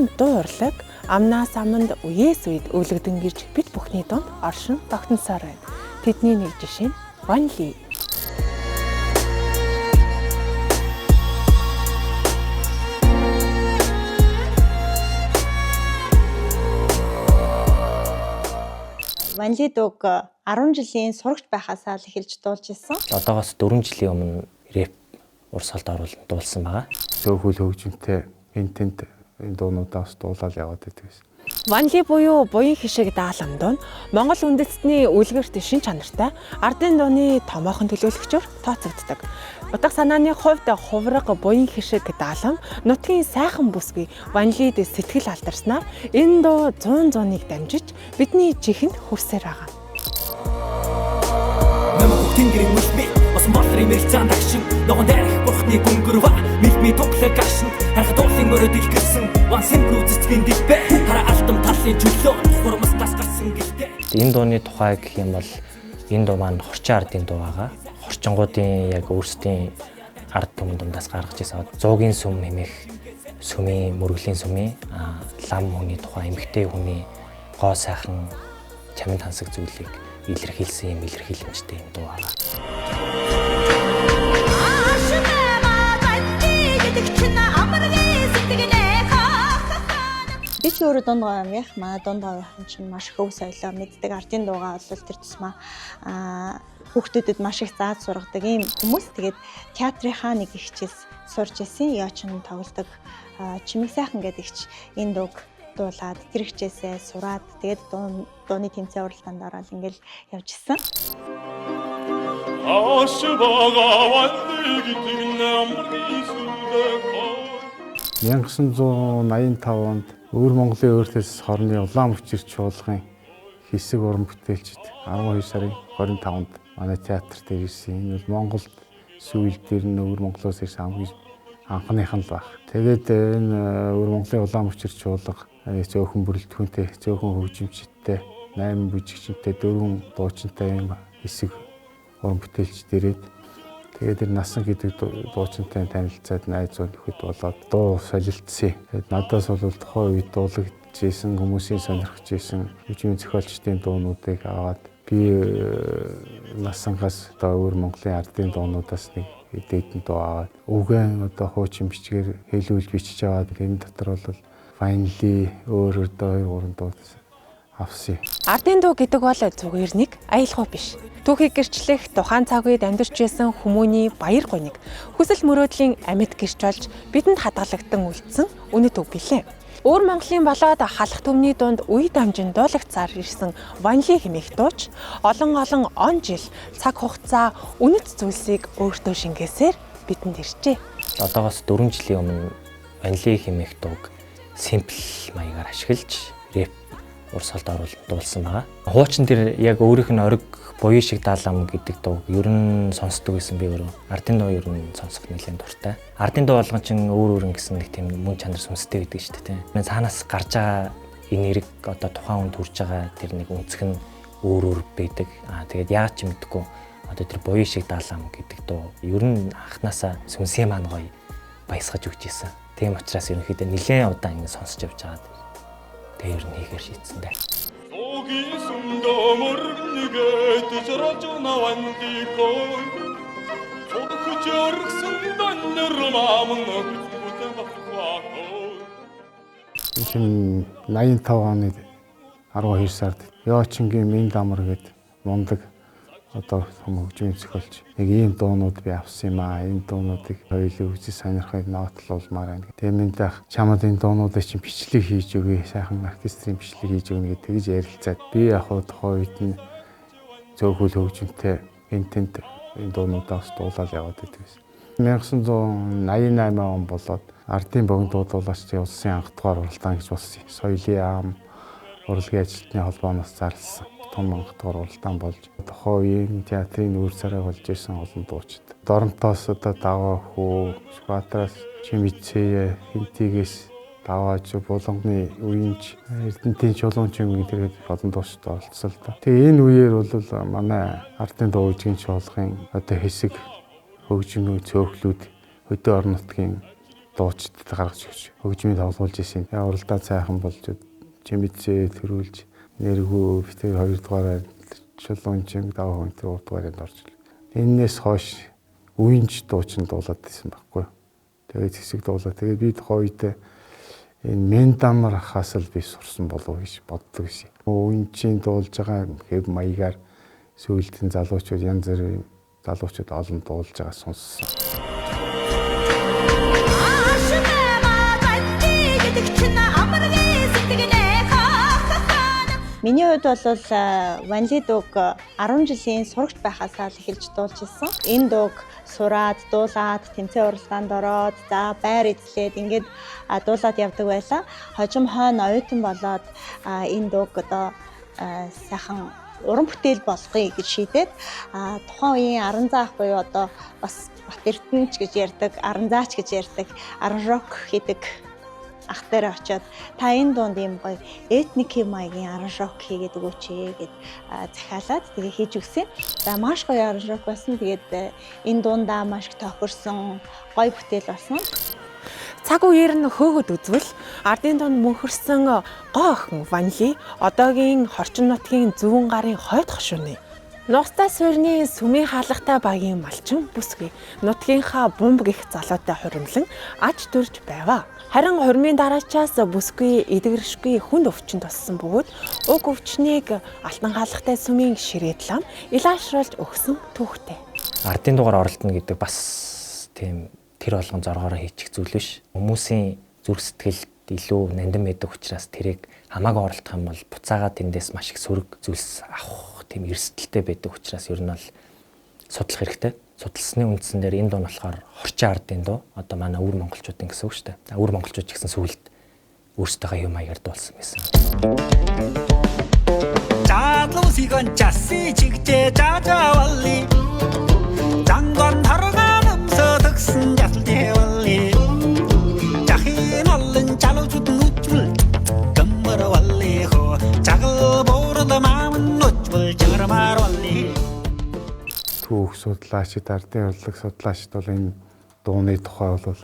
Монголын дуу урлаг амнаас аманд үеэс үед өвлөгдөн гэрж бид бүхний донд оршин тогтносоор байна. Тэдний нэг жишээ нь Ван Ли. Ван Ли дууг 10 жилийн сурагч байхасаа л эхэлж дуулж ирсэн. Одоогоос 4 жилийн өмнө рэп урсгалд оруулан дуулсан байгаа. Цөөхөл хөгжимтэй энэ дуунуудаас дуулаад яваад байдаг гэсэн. Ван Ли буюу буян хишиг даалам дуу нь Монгол үндэстний үлгэрт шин чанартай ардын дууны томоохон төлөөлөгчөөр тооцогддог. Утга санааны хувьд хувраг буян хишиг даалам нутгийн сайхан бүсгүй Ван Лид сэтгэл алдарснаар энэ дуу 100-100-ыг дамжиж бидний чихэнд хүрсээр байгаа. Тэнгэрийн үлбий бас малрын мэрцаан дагшин ногоон дээрх бурхны гүнгэрва мэлми тоглог гашин харахад уулын мөрөд илгэсэн ван симплүү цэцгийн дэлбэ хараа алтан талын чөлөө хурмас тас гарсан гэлтэй. Энэ дууны тухай гэх юм бол энэ дуу маань хорчин ардын дуу байгаа. Хорчингуудын яг өөрсдийн ард түмэн дундаас гаргаж ирсэн 100-гийн сүм нэмэх сүмийн мөргөлийн сүмийн лам хүний тухай эмэгтэй хүний гоо сайхан чамд хансаг зүйлийг илэрхийлсэн юм илэрхийлэмжтэй юм дуу байгаа. Би ч өөрөө дунд гоо юм яах маа дунд гоо чинь маш хөв соёлоо мэддэг ардын дуугаа бол тэр тусмаа хүүхдүүдэд маш их зааж сургадаг ийм хүмүүс тэгээд театрынхаа нэг ихчээс сурж исэн яочин тоглодог чимэг сайхан гэдэг ихч энэ дууг дуулаад тэр хичээсээ сураад тэгээд дууны тэмцээн уралдаанд ороод ингээл явж исэн. 1985 онд Өвөр Монголын өөртөөс хорны улаан мөчирч чуулгын хэсэг уран бүтээлчд 12 сарын 25-нд манай театрт ирсэн. Энэ бол Монголд сүүл дээр нь Өвөр Монголоос ирсэн хамгийн анхных нь л баг. Тэгээд энэ Өвөр Монголын улаан мөчирч чуулга зөөхөн бүрэлдэхүүнтэй, зөөхөн хөгжимчтэй, 8 бүжигчтэй, 4 дуучинтай юм хэсэг уран бүтээлч дээрээд тэгээд энэ насан гэдэг дуучинтай танилцаад найзууд нөхөд болоод дуу солилцсон. Тэгээд надаас бол тухайн үед дуулагдж исэн хүмүүсийн сонирхож исэн хөгжмийн зохиолчдын дуунуудыг аваад би насангаас одоо Өвөр Монголын ардын дуунуудаас нэг эдээдэн дуу аваад үгэн одоо хуучин бичгээр хэлүүлж бичиж аваад энэ дотор бол Ван Ли өөр дуу уран дуу авсан. Ардын дуу гэдэг бол зүгээр нэг аялал биш. Түүхийг гэрчлэх тухайн цаг үед амьдарч байсан хүмүүний баяр гоник хүсэл мөрөөдлийн амьд гэрч болж бидэнд хадгалагдсан үлдсэн үнэт үг билээ. Өвөр Монголын болоод халах төмний дунд үе дамжин дуулагцаар ирсэн Ван Ли хэмээх дууч олон он жил цаг хугацаа үнэт зүйлсийг өөртөө шингээсээр бидэнд иржээ. Одоогоос 4 жилийн өмнө Ван Ли хэмээх дууг симпл маягаар ашиглаж рэп урсгалд оруулан дуулсан байгаа. Хуучин дээр яг өөрийнх нь ориг буян шиг даалам гэдэг дууг ер нь сонсдог байсан би өөрөө. Ардын дуу ер нь сонсох нэлээд дуртай. Ардын дуу болгон чинь өөр гэсэн нэг тийм мөн чанар сүнстэй байдаг шүү дээ. Тийм. Цаанаас гарч байгаа энэ эрэг одоо тухайн хүнд хүрж байгаа тэр нэг үнцг нь өөр байдаг. Тэгээд яагаад ч мэдгүй одоо тэр буян шиг даалам гэдэг дуу ер нь анханасаа сүнсээ маань гоё баясгаж өгч ийсэн. Тийм учраас ерөнхийдөө нэлээд удаан ингэ сонсч явж байгаа. Тэгээ ер нь хийхээр шийдсэн дээ. Чин 85 оны 12 сард Яочингийн Мин дамар гээд мундаг одоо хөгжмийн зохиолч нэг ийм дуунууд би авсан юм аа. Энэ дуунуудыг хоёулаа үзэж сонирхохыг нотлуулмаар байна. Тэмэндээ чамд энэ дуунуудыг чинь бичлэг хийж өгье. Сайхан оркестрийн бичлэг хийж өгнө гэж тэгж ярилцаад би яг тухайн үед нь зөөхөл хөгжмөнтэй энэ дуунуудаас дуулаад яваад байдаг гэсэн. 1988 он болоод ардын богино дуудуулаач улсын анх дугаар уралдаан гэж болсон. Соёлын ам урлагийн ажилтны холбооноос зарласан. Том анхдугаар уралдаан болж тухайн үеийн театрын нүүр царай болж исэн олон дуучид. Доронтоос одоо даваа хүү, Шватраас Чимицээ, Хинтигээс даваач буланганы үеийнч Эрдэнтийн чулуунчин гэдэг олон дуучид оролцсон л да. Тэгээ энэ үеэр бол манай ардын дуу хөгжмийн чуулгын одоо хэсэг хөгжмийн цөөхлүүд хөдөө орон нутгийн дуучид гаргаж өгч хөгжмийн тоглуулж исэн. Уралдаа цайхан болж чимэцээ төрүүлж нэргүү битэр 2 дугаараар чулуунчин даваа хүн 3 дугаарыг орж ирлээ. Эннээс хойш үинч дуучин дуулаад байсан байхгүй. Тэгээд хэсэг дуулаа. Тэгээд би тухайд энэ мендамар хасал би сурсан болов гэж боддог гэсэн. Үинчийн дуулж байгаа хэв маягаар сүйдэн залуучууд янз бүрийн залуучууд олон дуулж байгаа сонссон. Миний хувьд бол Ванли дууг 10 жилийн сурагч байхасаа л эхэлж дуулж ирсэн. Энэ дууг сураад, дуулаад, тэмцээн уралдаанд ороод, за байр эзлээд ингээд дуулаад явдаг байлаа. Хожим хойно оюутан болоод энэ дууг одоо сайхан уран бүтээл болгоё гэж шийдээд тухайн үеийн Аран заах буюу одоо бас Бат Эрдэнэч гэж ярьдаг, Аран заач гэж ярьдаг, Аран рок хийдэг ах дээр очиод та энэ дунд юм гоё этник маягийн аран рок хийгээд өгөөч гэд захиалаад тэгээ хийж өгсөн. За маш гоё аран рок байсан. Тэгээд энэ дундаа маш их тохирсон гоё бүтээл болсон. Цаг үеэр нь хөөгд үзвэл ардын дунд мөнхөрсөн гоо охин Ванли одоогийн Хорчин нутгийн зүүн гарын хойд хошууны Нугастай суурьны сүмийн хаалгатай багийн малчин бүсгүй нутгийнхаа бумб гих залуутай хуримлан аж төрж байваа. Харин хурмын дараачаас бүсгүй эдгэршгүй хүнд өвчин туссан бөгөөд уг өвчнийг алтан хаалгатай сүмийн ширээд лам илаашруулж өгсөн түүхтэй. Ардын дугаар оролдоно гэдэг бас тийм тэр болгон зоргоороо хийчих зүйл биш. Хүмүүсийн зүрх сэтгэлд илүү нандин байдаг учраас тэрийг хамаагүй оролдох юм бол буцаага тэндээс маш их сөрөг зүйлс авах тийм эрсдэлтэй байдаг учраас ер нь бол судлах хэрэгтэй. Судалсны үндсэн дээр энэ дуу нь болохоор Хорчин ардын дуу. Одоо манай өвөр монголчуудын гэсэн үг шүү дээ. Өвөр монголчууд ч гэсэн сүүлд өөрсдийнхөө юм маягаар дуулсан байсан. 자도시건 자시 직제 자자월리 장관 하러가면서 덕슨 자들대월리 자힌 얼른 잘라주던 우쭐 금머러 월리고 작을 보르다 마음은 우쭐 저러말 월리 Түүх судлаачид, ардын урлаг судлаачид бол энэ дууны тухай бол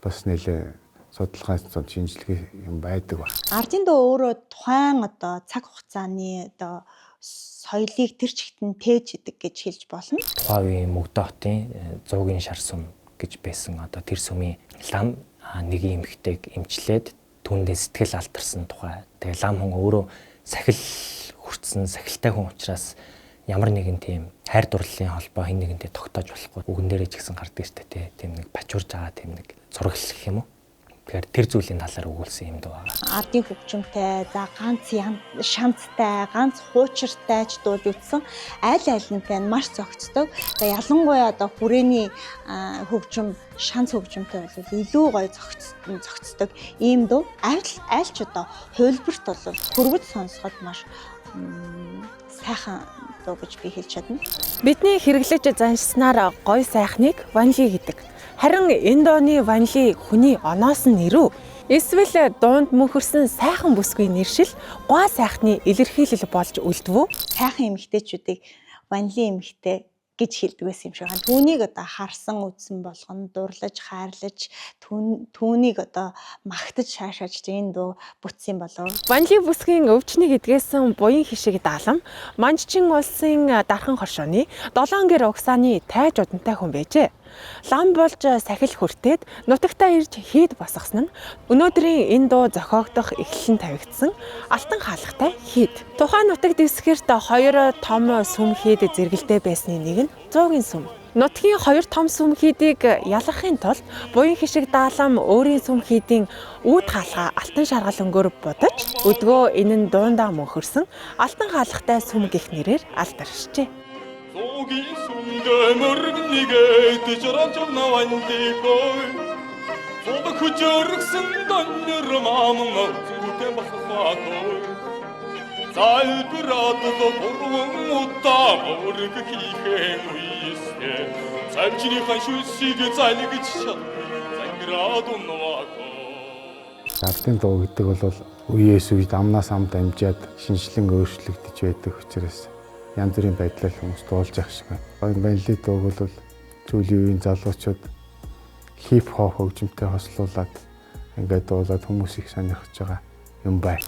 бас нэлээ судалгааны шинжилгээ юм байдаг ба. Ардын дуу өөрөө тухайн одоо цаг хугацааны одоо соёлыг тэр чигтэн тээж идэг гэж хэлж болно. Тухайн үеийн Мөгдө хотын зуугийн шар сум гэж байсан одоо тэр сүмийн лам нэг эмэгтэйг эмчлээд түүндээ сэтгэл алдарсан тухай. Тэгээ лам хүн өөрөө сахил хүртсэн сахилтай хүн учраас ямар нэгэн тийм хайр дурлалын холбоо хин нэгэнтэй тогтоож болохгүй. Үгэн дээрээ ч гэсэн гардаг штэ тийм нэг бачуурж байгаа тийм нэг зураг гэх юм уу. Тэгэхээр тэр зүйлийн талаар өгүүлсэн юм дуу байгаа. Ардын хөгжимтэй, за ганц шанцтай, ганц хуучиртай ч дуулж утсан аль алинтай маш зохицдог. За ялангуяа одоо хүрээний хөгжим, шанц хөгжимтэй бол илүү гоё зохицдог. Ийм дуу аль ч одоо хувилбарт бол хөрвөж сонсоход маш сайхан дуу гэж би хэлж чадна. Бидний хэрэглэж заншснаар гой сайхныг Ванли гэдэг. Харин энэ дооны Ванли хүний оноос нь нэрв. Эсвэл дуунд мөнхөрсөн сайхан бүсгүй нэршил гоо сайхны илэрхийлэл болж үлдвүү? Сайхан эмэгтэйчүүдийг Ванли эмэгтэй гэж хэлдэг байсан юм шиг байна. Түүнийг одоо харсан үзсэн болгоно дурлаж, хайрлаж, түүнийг одоо магтаж шаашааж энэ дуу бүтсэн болов. Ванли бүсгийн өвчнийг эдгээсэн буян хишиг даалам Манччин улсын дархан хоршооны 7 гэр угсааны тайж удантай хүн байжээ. Лам болж сахил хүртээд нутагтаа ирж хийд босгосон нь өнөөдрийн энэ дуу зохиогдох эхлэн тавигдсан алтан хаалгатай хийд. Тухайн нутаг дэвсгэрт 2 том сүм хийд зэрэгэлдээ байсны нэг нь зуугийн сүм. Нутгийн 2 том сүм хийдийг ялгахын тулд буян хишиг даалам өөрийн сүм хийдийн үүд хаалгаа алтан шаргал өнгөөр будаж өдгөө энэ нь дуундаа мөнхөрсөн алтан хаалгатай сүм гэх нэрээр алдаршжээ. Зуугийн сүмдээ мөргнийгээ дэжрам навандикой Зуд хүчргсэн доннер маамн зүтэн баххаатой Залбираад дурван удаа мөрг хийхэн үестэй Цамчныхан шүсийг залгиж заграад унваако Ардын дуу гэдэг бол үеэс үед амнаас амд амжаад шинжлэн өөрчлөгдөж байдаг учраас янз бүрийн байдлаар хүмүүс дуулж явах шиг байна. Ванли дууг бол сүүлийн үеийн залуучууд хип хоп хөгжимтэй хослуулад ингээд дуулаад хүмүүс их сонирхож байгаа юм байна.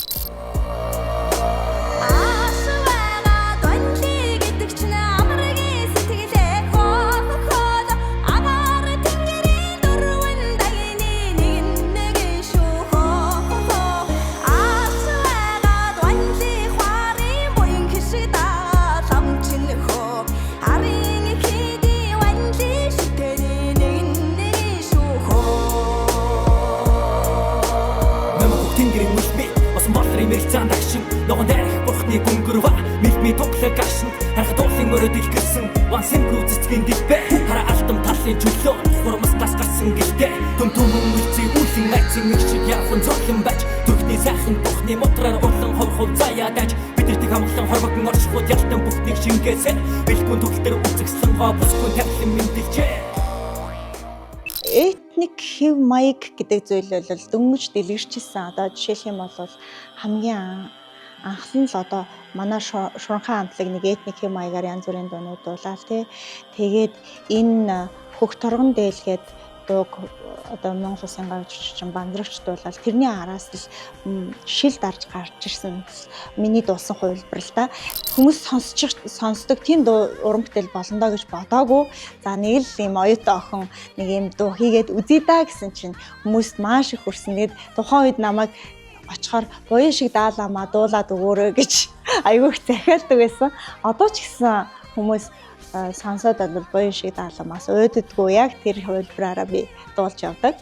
Мэрцэн дагшин ногоон дээрх бурхны гүнгэрва мэлми тоглог гашин харахад уулын өрөөд илгэсэн ван симплүү цэцгийн дэлбэ хараа алтан талын чөлөө хурамс тас гарсан гэлтэй төм үлцээ үүлэн найцын их шиг яахан цоглон байж төрхний сайхан бурхны мотраар урлан хов заяа даж бидэртийг хамглан хорвогн оршихуд ялтан бүхнийг шингээсэн бэлгүүн төгөлтөр үзэгсэн гоо бусгүй тавлан мэндэлжээ. Этник хэв маяг гэдэг зүйл бол дөнгөж дэлгэрчсэн. Одоо жишээлх юм бол хамгийн анхлан л одоо манай шуранхан хамтлаг нэг этник хэв маягаар янз бүрийн дуунууд дуулаа тий. Тэгээд энэ хөх торгон дээлгээд дууг одоо Монгол Улсын гавьччин бандрагч дуулаад тэрний араас л шил дарж гарч ирсэн. Миний дуусан хувилбар л та. Хүмүүс сонсдог тийм дуу уран бүтээл болно доо гэж бодоагүй. За нэг л юм оюутан охин нэг юм дуу хийгээд үзье даа гэсэн чинь хүмүүст маш их хүрсэн. Тэгээд тухайн үед намайг очихоор буян шиг даалаамаа дуулаад өгөөрэй гэж айгүйх захиалдаг байсан. Одоо ч гэсэн хүмүүс сонсоод бол буян шиг даалаамаас өөддгөө яг тэр хувилбараараа би дуулж явдаг.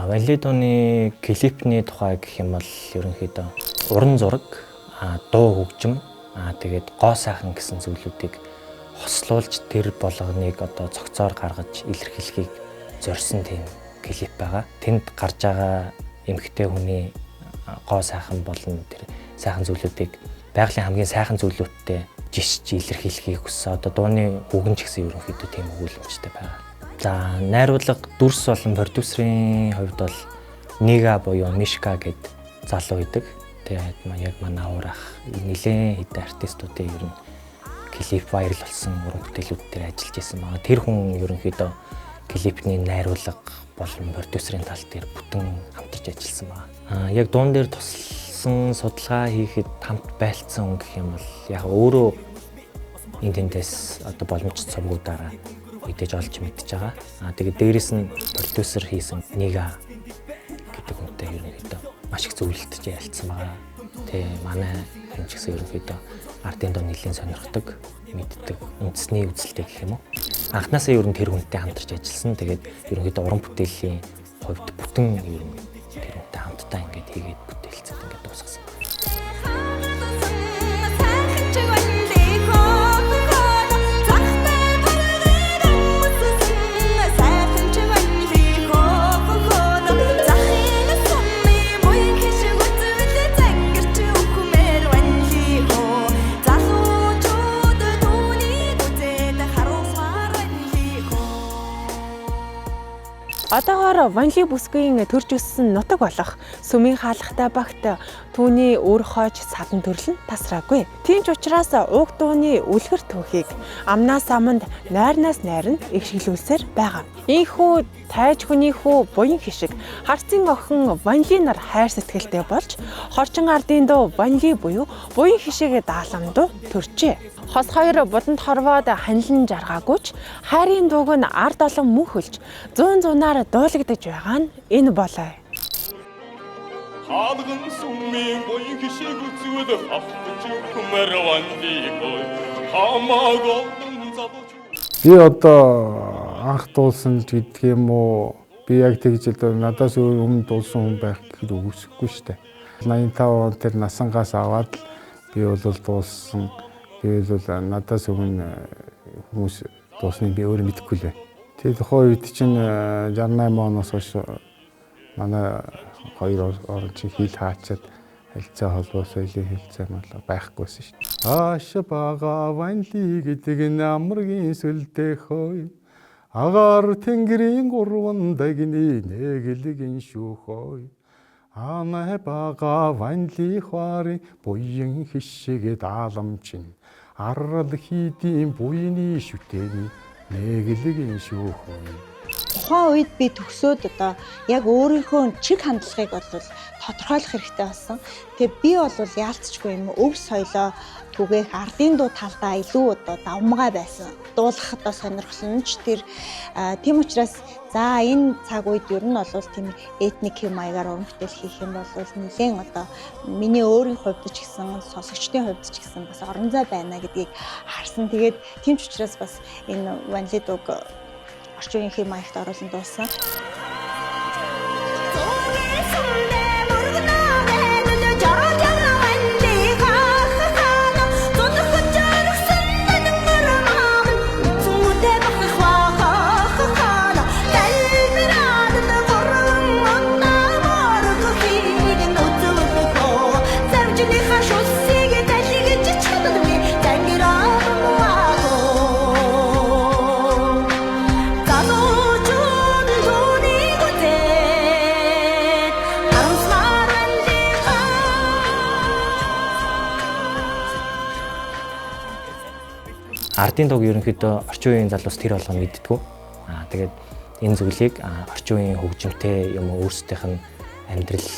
Ванли дууны клипний тухай гэх юм бол ерөнхийдөө уран зураг, дуу хөгжим, тэгээд гоо сайхан гэсэн зүйлүүдийг хослуулж тэр болгоныг одоо цогцоор гаргаж илэрхийлэхийг зорьсон тийм клип байгаа. Тэнд гарч байгаа эмэгтэй хүний гоо сайхан болон тэр сайхан зүйлүүдийг байгалийн хамгийн сайхан зүйлүүдтэй жишж илэрхийлэхийг хүссэн. Одоо дууны үгэн ч гэсэн ерөнхийдөө тийм өгүүлэмжтэй байгаа. За найруулга дүрс болон продюсерийн хувьд бол Нига буюу Мишка гэд залуу идэг. Тэгээд яг манай аврах нэлээд хэдэн артистуудын ер нь клип вайрал болсон уран бүтээлүүд дээр ажиллаж байсан байгаа. Тэр хүн ерөнхийдөө клипний найруулга болон продюсерийн тал дээр бүтэн хамтарч ажилласан байгаа. Яг дуун дээр тусалсан судалгаа хийхэд хамт байлцсан хүн гэх юм бол яг өөрөө энэ тэндээс одоо боломж цомгуудаараа мэдээж олж мэдж байгаа. Тэгээд дээрэс нь продюсер хийсэн Нига гэдэг хүнтэй ерөнхийдөө маш их зөвлөлтөж ялцсан байгаа. Тэ манай хүн ч гэсэн ерөнхийдөө ардын доо нэлийн сонирхдаг, мэддэг, үндэсний үзэлтэй гэх юм уу. Анхнаасаа ер нь тэр хүнтэй хамтарч ажилласан. Тэгээд ерөнхийдөө уран бүтээлийн хувьд бүтэн ер нь тэр хүнтэй хамтдаа ингээд хийгээд бүтээлцээд ингээд дуусгасан. Одоогоор Ванли бүсгүйн төрж өссөн нутаг болох Сүмийн хаалхтай багт түүний өр хойч садан төрөл нь тасраагүй. Тийм ч учраас уг дууны үлгэр түүхийг амнаас аманд найрнаас найр нь эгшиглүүлсээр байгаа. Ийхүү тайж хүний хүү буян хишиг харцын охин Ванли нар хайр сэтгэлтэй болж хорчин ардын дуу Ванли буюу буян хишиг даалам дуу төржээ. Хос хоёр буданд хорвоод ханилан жаргаагүйч хайрын дууг нь ард олон мөнхөлж зүүн зунаар дуулагдж байгаа нь энэ болоо. Хаалган сүмийн буян хишиг үзвэл хавтж хүмэр Ванлигой хамаагүй залууч. Би одоо анх дуулсан гэдэг юм уу? Би яг тэгж л надаас өмнө дуулсан хүн байх гэхэд үгүйсэхгүй шүү дээ. 85 он тэр насангаас аваад би бол дуулсан. Би бол надаас өмнө хүмүүс дуусныг би өөрөө мэдэхгүй лээ. Тэгээд тухайн үед чинь 68 оноос хойш манай хоёр орон чинь хил хаачаад хэлцээ холбоо соёлын хэлцээ мал байхгүйсэн шүү дээ. Ааш бага ванли гэдэг намргийн сүлдээ хой агаар тэнгэрийн гурван дагны нэглэгэн шүүхой ана бага ванли хари буян хишэгэд аламчин арал хийдийн буйны шүтэний нэглэгэн шүүхой. Тухайн үед би төгсөөд одоо яг өөрийнхөө чиг хандлагыг бол тодорхойлох хэрэгтэй болсон. Тэгээ би бол яалтчгүй юм өв соёлоо түгээх ардын дуу талдаа илүү одоо давмгай байсан. Дуулах одоо сонирхол нь ч тэр тийм учраас за энэ цаг үед ер нь бол тийм этник хэм маягаар уран бүтээл хийх юм бол нэлээд одоо миний өөрийн хувьд ч гэсэн сонсогчдын хувьд ч гэсэн бас орон зай байна гэдгийг харсан. Тэгээд тийм ч учраас бас энэ ванли дууг орчин үеийн хэм маягт оруулан дуусан. Ардын дууг ерөнхийдөө орчин үеийн залуус тэр болгоно мэддэггүй. Тэгээд энэ зүйлийг орчин үеийн хөгжимтэй юм өөрсдийнх нь амьдрал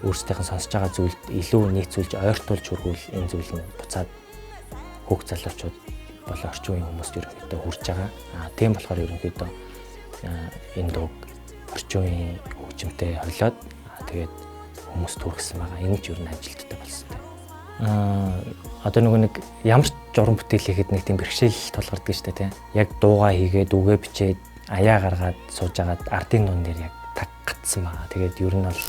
өөрсдийнх нь сонсож байгаа зүйлд илүү нийцүүлж ойртуулж хүргүүл энэ зүйл нь буцаад хүүхд залуучууд болон орчин үеийн хүмүүст ерөнхийдөө хүрж байгаа. Тийм болохоор ерөнхийдөө энэ дууг орчин үеийн хөгжимтэй хойлоод тэгээд хүмүүст хүргэсэн байгаа. Энэ ч ер нь ажилттай болсон. Одоо нэг ямар ч уран бүтээл хийхэд нэг тийм бэрхшээл тулгардаг шүү дээ тийм. Яг дуугаа хийгээд үгээ бичээд аяа гаргаад сууж агаад ардын дуун дээр яг таг гатсан байгаа. Тэгээд ер нь бол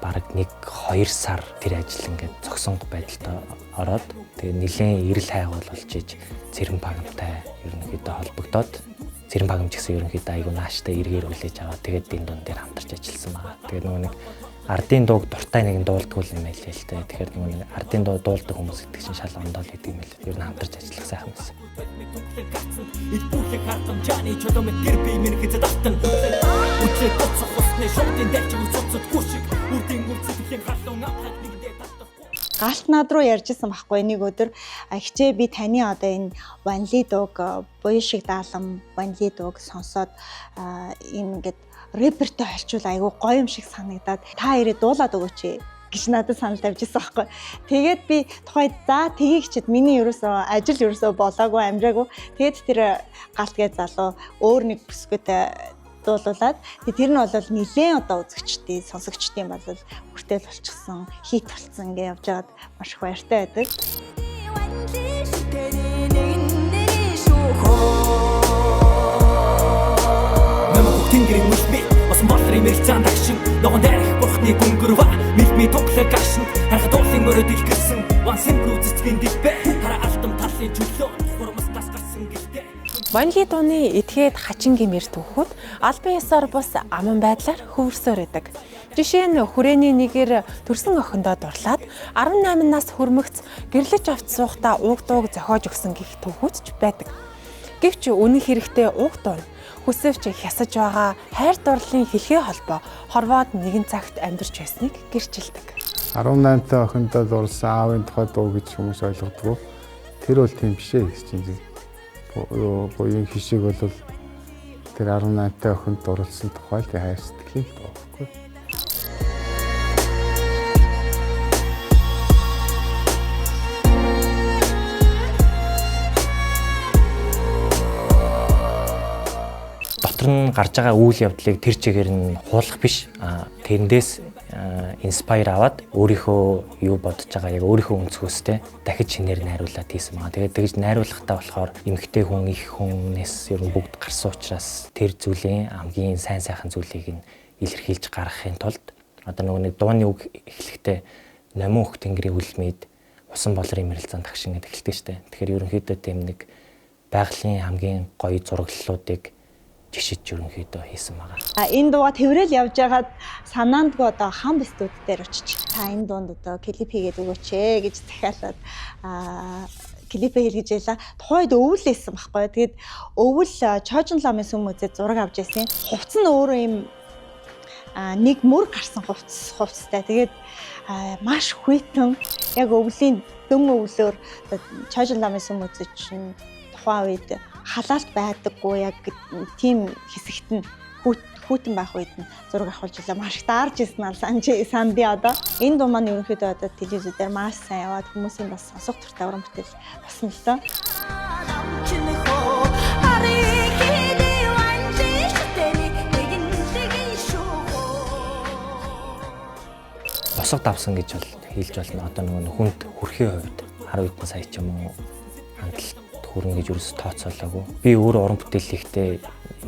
бараг 1-2 сар тэр ажил ингээд зогсонго байдалтай ороод тэгээд нэлээд эрэл хайгуул болж иж цэрэн багамтай ерөнхийдөө холбогдоод цэрэн багамч гэсэн ерөнхийдөө айгүй нааштай эргээр хүлээж аваад тэгээд энэ дуун дээр хамтарч ажилласан байгаа. Тэгээд нэг ардын дууг дуртай нэгэн дуулдаг юм байл л тэ. Тэгэхээр нэг ардын дуу дуулдаг хүмүүс гэдэг чинь шал ондоо л гэдэг юм байл. Ер нь хамтарч ажиллах сайхан байсан. Галт над руу ярьжсэн байхгүй нэг өдөр хичээ би таны одоо энэ ванли дууг буян шиг даалам ванли дууг сонсоод энэ ингээд рэпертэй холчвол айгүй гоё юм шиг санагдаад та ирээд дуулаад өгөөч гэж надад санал тавьжсэн байхгүй. Тэгээд би тухайд за тгийг чид миний ерөөсөө ажил ерөөсөө болоогүй амжаагүй. Тэгээд тэр галт гэж залуу өөр нэг бүсгүйтэй дуулуулад тэр нь бол нэлээд одоо үзэгчдийн сонсогчдын бол хүртэл болчихсон хит болцсон гэж явж байгаад маш их баяртай байдаг. Тэнгэрийн үлби бас болрын мэрцэн тагшин ногоон дээрх бурхны гүнгэрва мэлми туглаг гашин харахад уулын мөрөд илгэсэн ван симплүү цэцгийн дилбэ хараа алтам талын чөлөө хурмас тас гарсан гэлтэй. Ванли дууны этгээд хачин гэмээр түүхүүд албан ёсоор бас аман байдлаар хөвөрсөөр байдаг. Жишээ нь хүрээний нэгээр төрсөн охиндоо дурлаад 18 нас хүрмэгц гэрлэж авч суухдаа ууг дууг зохиож өгсөн гэх түүхүүд ч байдаг. Гэвч үнэн хэрэгтээ ууг дуу хүсэвч хясаж байгаа хайр дурлалын хэлхээ холбоо хорвоод нэгэн цагт амьдарч байсныг гэрчилдэг. 18 та охиндоо дурлсан аавын тухай дуу гэж хүмүүс ойлгодгоо. Тэр бол тийм биш ээ гэж чинь. Буян хишиг бол тэр 18 та охинд дурлсан тухай л хайр сэтгэлийн дуу байхгүй. Дотор нь гарч байгаа үйл явдлыг тэр чигээр нь хуулах биш. Тэрэндээс инспайр аваад өөрийнхөө юу бодож байгаа яг өөрийнхөө өнцгөөстэй дахиж шинээр найруулад хийсэн байгаа. Тэгээд тэгж найруулахдаа болохоор эмэгтэй хүн их хүнээс ер нь бүгд гарсан учраас тэр зүйлийн хамгийн сайн сайхан зүйлийг нь илэрхийлж гаргахын тулд одоо нэг дууны үг эхлэхдээ номин өх тэнгэрийн үлмэд усан болрын мэрэлцэн тагшин гэдэг эхэлдэг шүү дээ. Тэгэхээр ерөнхийдөө тийм нэг байгалийн хамгийн гоё зураглалуудыг жишиж ерөнхийдөө хийсэн байгаа. Энэ дууга тэрэл явж байгаад санаандгүй одоо хам бистүүд дээр очиж та энэ дуунд одоо клип хийгээд өгөөч гэж захиалаад клип хийлгэж байла. Тухайд өвөл хийсэн байхгүй. Тэгээд өвөл Чожин ламын сүм үзээд зураг авч яасан. Хувцс нь өөрөө юм нэг мөр гарсан хувцастай. Тэгээд маш хүйтэн яг өвлийн дөм өвлөөр Чожин ламын сүм үзэж чинь тухайн үед халаалт байдаггүй яг тийм хэсэгт нь хүүтэн байх үед нь зураг авахулж илаа маш их даарж ирсэн ал санд одоо энэ дуу маань ерөнхийдөө одоо телевизээр маш сайн яваад хүмүүсийн бас сонсох туртай уран бүтээл болсон л доо. Босго давсан гэж бол хэлж болно. Одоо нөгөө хүнд хүрхийн хувьд 10 хэдэн сая ч юм уу хандлт хүрнэ гэж юус тооцоолоогүй. Би өөрөө уран бүтээл хийхдээ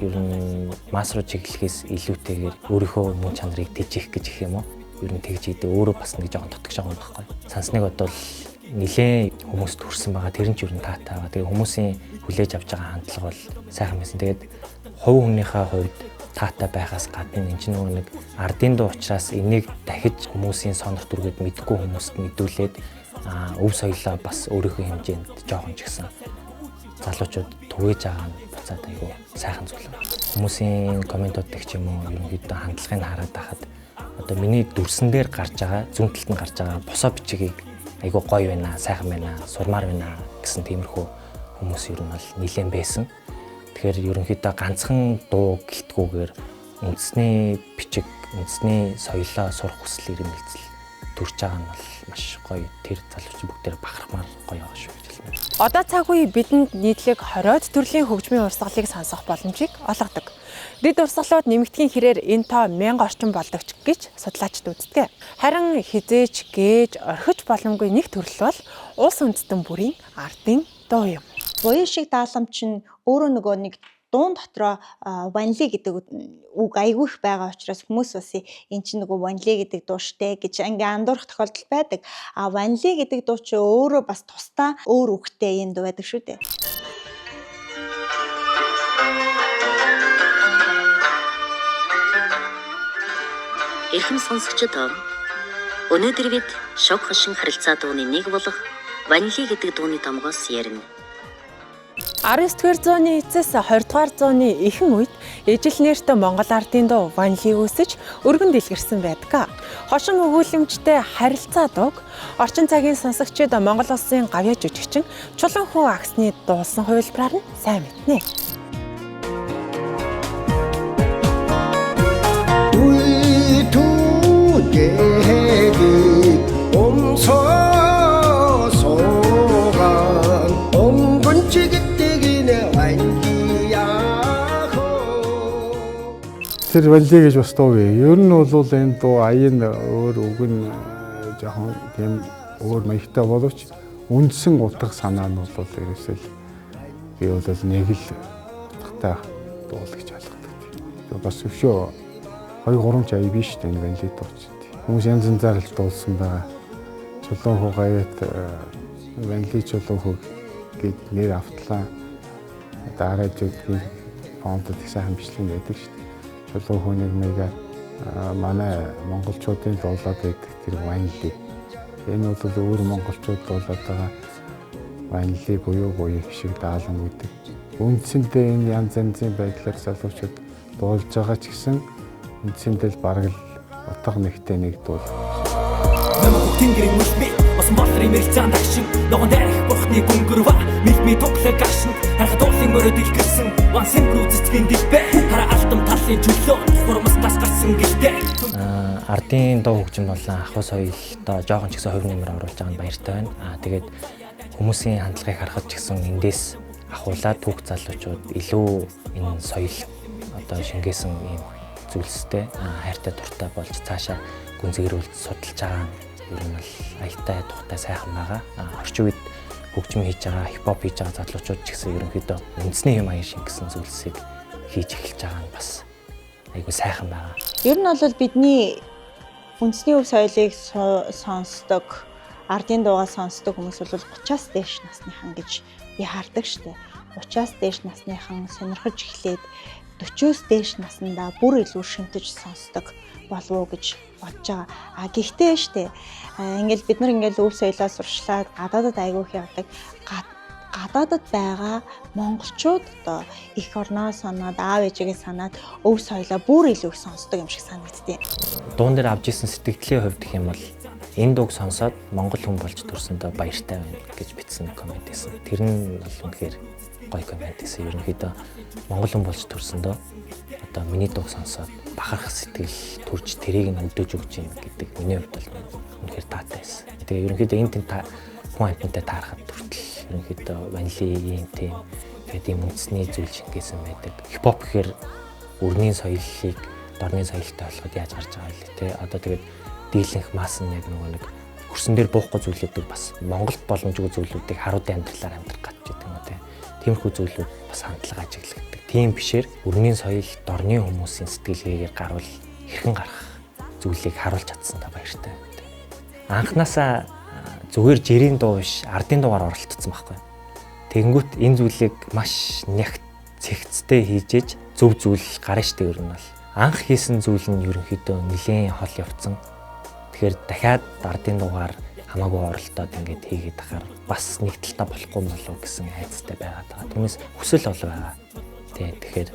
ер нь масс руу чиглэхээс илүүтэйгээр өөрийнхөө мөн чанарыг тэжээх гэж их юм уу? Ер нь тэгж ийдээ өөрөө бас нэг жоохон дутгаж байгаа юм байхгүй. Сансныг бодвол нэлээд хүмүүст хүрсэн байгаа. Тэр нь ч ер нь таатай байгаа. Тэгээ хүмүүсийн хүлээж авч байгаа хандлага бол сайхан байсан. Тэгээд хувь хүнийхээ хувьд таатай байгаас гадна энэ чинь нөгөө нэг ардын дуу учраас энийг дахиж хүмүүсийн сонорт үргээд мэдгүй хүмүүст мэдүүлээд өв соёлоо бас өөрийнхөө хэмжээнд жоохон ч гэсэн залуучууд түгээж байгаа нь буцаад айгүй сайхан зүйл байна. Хүмүүсийн комментууд гэх юм уу ерөнхийдөө хандлагыг хараад байхад одоо миний дүрсэн дээр гарч байгаа зүүн талд нь гарч байгаа босоо бичгийг айгүй гоё байна, сайхан байна, сурмаар байна гэсэн тиймэрхүү хүмүүс ер нь бол нэлээд байсан. Тэгэхээр ерөнхийдөө ганцхан дуу гэлтгүүгээр үндэсний бичиг, үндэсний соёлоо сурах хүсэл эрмэлзэл төрж байгаа нь бол маш гоё. Тэр залуучууд бүгдээр бахархмаар гоё байгаа шүү гэж хэлмээр. Одоо цаг үе бидэнд нийтлэг 20 төрлийн хөгжмийн урсгалыг сонсох боломжийг олгодог. Дэд урсгалууд нэмэгдэхийн хэрээр энэ тоо 1000 орчим болдог ч гэж судлаачид үздэг. Харин хизээч гээж орхиж боломгүй нэг төрөл бол улс үндэстэн бүрийн ардын дуу юм. Буян шиг даалгамч нь өөрөө нөгөө нэг дуун дотроо ванли гэдэг үг айгүй их байгаа учраас хүмүүс бас эн чинь нөгөө ванли гэдэг дуу штэ гэж ингээ андуурах тохиолдол байдаг. Ванли гэдэг дуу чи өөрөө бас тусдаа өөр үгтэй юм дуу байдаг шүү дээ. Эрхэм сонсогчдоо өнөөдөр бид шог хошин харилцаа дууны нэг болох ванли гэдэг дууны томгоос ярина. 19-р зууны эцэс 20-р зууны ихэнх үед ижил нэртэй Монгол ардын дуу ванли үүсэж өргөн дэлгэрсэн байдаг. Хошин өгүүлэмжтэй харилцаа дууг орчин цагийн сонсогчид Монгол улсын гавьяа жүжигчин Чулуунхүү агсны дуулсан хувилбараар нь сайн мэднэ. Тэр ванли гэж бас дуу вэ. Ер нь бол энэ дуу аян өөр үг нь жоохон тийм өөр маягтай боловч үндсэн утга санаанууд бол ерөөсөө би бол нэг л утгатай дуу л гэж ойлгодог. Тэгээ бас өшөө 2-3 аяа биш энэ ванли дууч. Хүмүүс янз янзаар л дуулсан байгаа. Чулуунхүү гавьяат ванли чулуунхүү гэд нэр автлаа. Дараа жүжиг фонтод их сайхан бичлэг байдаг шүү дээ. Чулуунхүүнийг мэйгээ манай монголчуудын дуулаад байдаг тэр ванли. Энэ бол өөр монголчууд дуулаад байгаа ванли буюу шиг даалан гэдэг. Үндсэндээ энэ янз янзын байдлаар залуучууд дуулж байгаа ч гэсэн үндсэндээ л бараг л утга нэгтэй нэг дуу. Тэнгэрийн үлми бас болрын мэрцаан тагшин ногоон дээрх бурхны гүнгэрва мэлми туглаг гашин харахад уулын мөрөд илгэрсэн ван симплүү цэцгийн дэлбэ хараа алтам талын чөлөө хурмас гас гарсан гэлтэй. Ардын дуу хөгжим болон ахуй соёлдоо жоохон ч гэсэн хувь нэмэр оруулж байгаа нь баяртай байна. Тэгээд хүмүүсийн хандлагыг харахад ч гэсэн эндээс ахуулаад түүх залуучууд илүү энэ соёл одоо шингээсэн юм зүйлстэй хайртай дуртай болж цаашаа гүнзгийрүүлж судалж байгаа нь ер нь бол аятай тухтай сайхан байгаа. Орчин үед хөгжим хийж байгаа, хипхоп хийж байгаа залуучууд ч гэсэн ерөнхийдөө үндэсний юм аян шингэсэн зүйлсийг хийж эхэлж байгаа нь бас айгүй сайхан байгаа. Ер нь бол бидний үндэсний өв соёлыг сонсдог, ардын дуугаа сонсдог хүмүүс бол 30-аас дээш насныхан гэж би хардаг штэ. 30-аас дээш насныхан сонирхож эхлээд 40-оос дээш наснда бүр илүү шимтэж сонсдог болов уу гэж бодож байгаа. Гэхдээ штэ ингээл бид нар ингээл өв соёлоо сурчлаад гадаадад айгүйх явдаг. Гадаадад байгаа монголчууд одоо их орноо санаад аав ээжигээ санаад өв соёлоо бүр илүү их сонсдог юм шиг санагдтыг. Дуун дээр авч исэн сэтгэлийн хувьд гэх юм бол энэ дууг сонсоод монгол хүн болж төрсөндөө баяртай байна гэж бичсэн комент байсан. Тэр нь бол үнэхээр гоё комент байсан. Ерөнхийдөө монгол хүн болж төрсөндөө одоо миний дууг сонсоод бахарх сэтгэл төрж тэрийг нь өдөөж өгч юм гэдэг миний хувьд бол үнэхээр таатай байсан. Тэгээ ерөнхийдөө энэ тийм хүн амттай таарахад хүртэл ерөнхийдөө ванилын тийм гэдэг юм үндэсний зүйл шингээсэн байдаг. Хипхоп гэхээр өрний соёлыг дорны соёлтой болоход яаж гарч байгаа вэ те. Одоо тэгээд дийлэнх масс нэг хөрсөн дээр буухгүй зүйлүүдийг бас Монголд боломжгүй зүйлүүдийг харуудын амьдралаар амьдрах гэж байдаг юм те. Тиймэрхүү зүйлүүд бас хандлага ажиглагдаг. Тийм бишээр өрний соёл дорны хүмүүсийн сэтгэлгээгээр гарвал хэрхэн гарах зүйлийг харуулж чадсан та баяртай. Анханасаа зүгээр жирийн дуу биш ардын дуугаар оролцсон байхгүй. Тэгэнгүүт энэ зүйлийг маш нягт цэгцтэй хийжээж зөв зүйл гарна штэ ер нь бол. Анх хийсэн зүйл нь ерөнхийдөө нэлээд хол явцсан. Тэгэхээр дахиад ардын дуугаар хамаагүй оролдоод ингээд хийгээд тахаар бас нэг талтаа болохгүй болов гэсэн айцтай байгаад байгаа. Түүнээс хүсэл бол байгаа. Тэгэхээр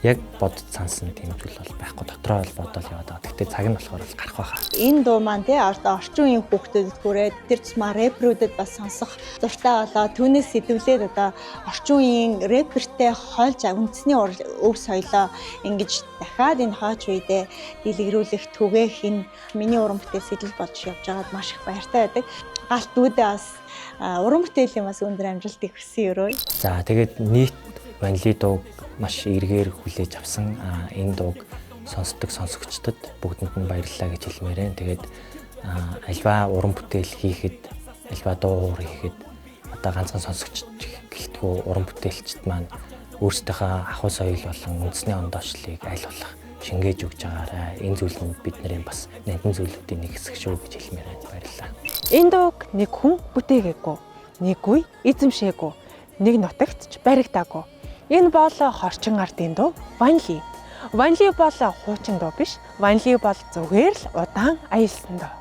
яг бодд сансан тийм зүйл бол байхгүй дотроо бол бодол яваад байгаа. Гэхдээ цаг нь болохоор л гарах байхаа. Энэ дуу маань тий орчин үеийн хүүхдүүдэд хүрээд тэр тусмаа рэперүүдэд бас сонсох дуртай болоо түүнээс сэдвлээд одоо орчин үеийн рэпертэй хойлж үндэсний өв соёлоо ингэж дахиад энэ хойч үедээ дэлгэрүүлэх түгээх энэ миний уран бүтээл сэдв болж явж байгаад маш их баяртай байдаг. Галт дүүдээ бас уран бүтээлийн бас өндөр амжилтыг хүсье өрөө. За тэгээд нийт ванили дууг маш эргээр хүлээж авсан энэ дууг сонсдог сонсогчдод бүгдэнд нь баярлалаа гэж хэлмээр байна. Тэгээд альва уран бүтээл хийхэд, альва дуу хийхэд одоо ганцхан сонсогч гэлтгүү уран бүтээлчд маань өөрсдийнхөө ахуй соёл болон үндэсний ондоочлыг аль болох шингээж өгж байгаарай. Энэ зүйл нь бидний бас нандин зүйлүүдийн нэг хэсэг шүү гэж хэлмээр байна. Баярлалаа. Энэ дууг нэг хүн бүтээгээгүй, нэг үе эзэмшээгүй, нэг нутагт ч баригдаагүй. Энэ бол хорчин ардын дуу Ванили. Ванили бол хуучин дуу биш. Ванили бол зүгээр л удаан аялсан дуу.